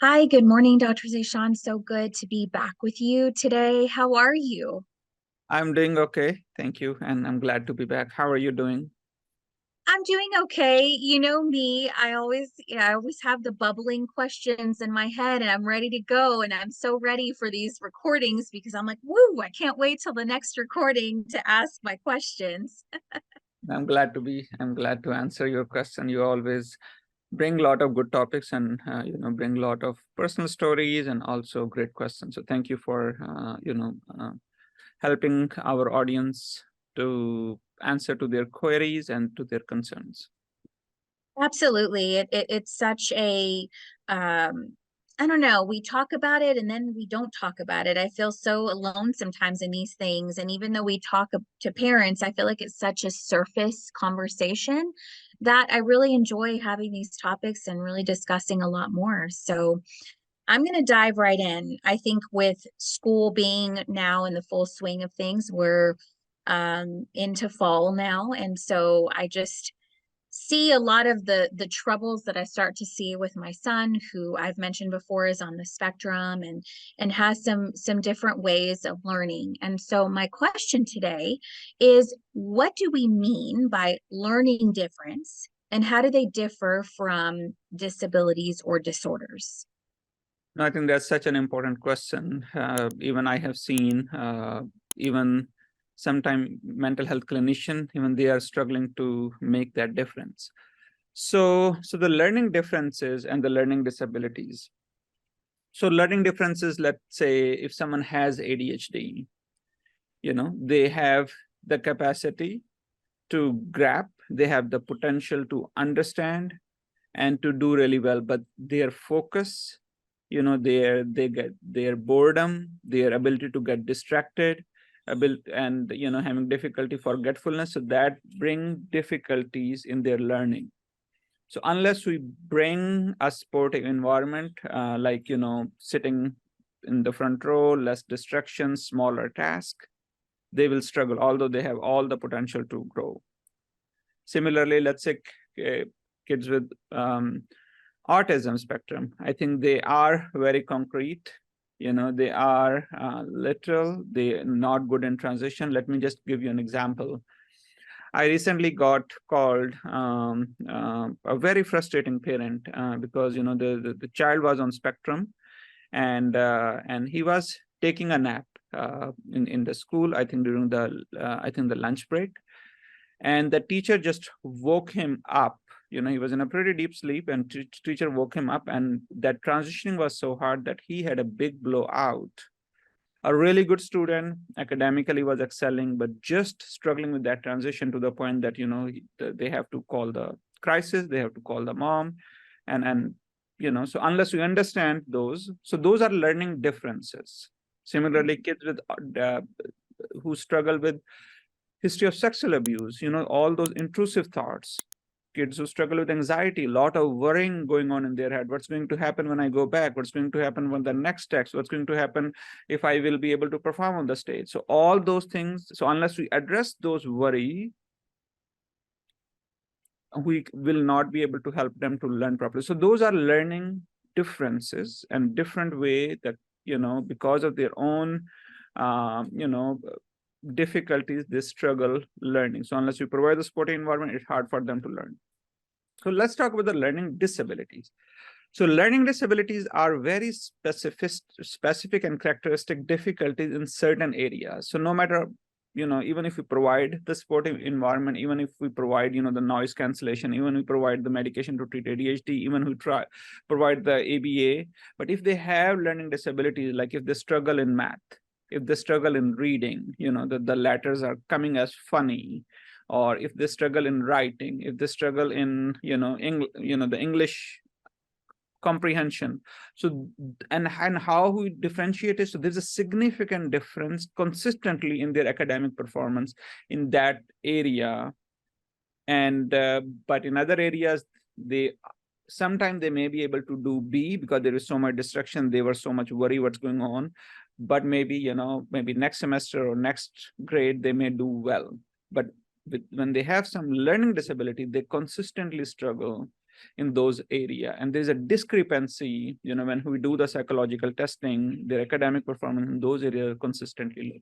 Hi, good morning, Dr.Z. So good to be back with you today. How are you? I'm doing okay. Thank you. And I'm glad to be back. How are you doing? I'm doing okay. You know me, I always have the bubbling questions in my head and I'm ready to go. And I'm so ready for these recordings because I'm like, woo, I can't wait till the next recording to ask my questions. I'm glad to answer your question. You always bring a lot of good topics and, bring a lot of personal stories and also great questions. So thank you for, helping our audience to answer to their queries and to their concerns. Absolutely. It's such a I don't know, we talk about it and then we don't talk about it. I feel so alone sometimes in these things. And even though we talk to parents, I feel like it's such a surface conversation that I really enjoy having these topics and really discussing a lot more. So I'm going to dive right in. I think with school being now in the full swing of things, we're into fall now. And so I just see a lot of the troubles that I start to see with my son, who I've mentioned before is on the spectrum and has some different ways of learning. And so my question today is, what do we mean by learning difference, and how do they differ from disabilities or disorders? No, I think that's such an important question. Even I have seen, even sometime mental health clinician, even they are struggling to make that difference. So the learning differences and the learning disabilities. So learning differences, let's say if someone has ADHD, they have the capacity to grab, they have the potential to understand and to do really well, but their focus, they get their boredom, their ability to get distracted, and having difficulty forgetfulness, so that bring difficulties in their learning. So unless we bring a sportive environment, like sitting in the front row, less distractions, smaller task, they will struggle, although they have all the potential to grow. Similarly, let's say kids with autism spectrum, I think they are very concrete. They are literal, they're not good in transition. Let me just give you an example. I recently got called a very frustrating parent, because the child was on spectrum, and he was taking a nap in the school, I think during the lunch break, and the teacher just woke him up. He was in a pretty deep sleep, and teacher woke him up, and that transitioning was so hard that he had a big blowout. A really good student, academically was excelling, but just struggling with that transition to the point that they have to call the crisis, they have to call the mom, and so unless we understand those, so those are learning differences. Similarly, kids with who struggle with history of sexual abuse, all those intrusive thoughts. Kids who struggle with anxiety, a lot of worrying going on in their head. What's going to happen when I go back? What's going to happen when the next text? What's going to happen if I will be able to perform on the stage? So all those things, so unless we address those worry, we will not be able to help them to learn properly. So those are learning differences and different way that, because of their own, difficulties, they struggle learning. So unless you provide the supporting environment, it's hard for them to learn. So let's talk about the learning disabilities. So learning disabilities are very specific and characteristic difficulties in certain areas. So no matter, even if we provide the supportive environment, even if we provide, the noise cancellation, even we provide the medication to treat ADHD, even we provide the ABA, but if they have learning disabilities, like if they struggle in math, if they struggle in reading, the letters are coming as funny, or if they struggle in writing, if they struggle in, the English comprehension. So, and how we differentiate it. So there's a significant difference consistently in their academic performance in that area. And, but in other areas, sometimes they may be able to do B because there is so much distraction. They were so much worried what's going on, but maybe, maybe next semester or next grade, they may do well. But when they have some learning disability, they consistently struggle. in those area. And there's a discrepancy, when we do the psychological testing, their academic performance in those areas consistently low.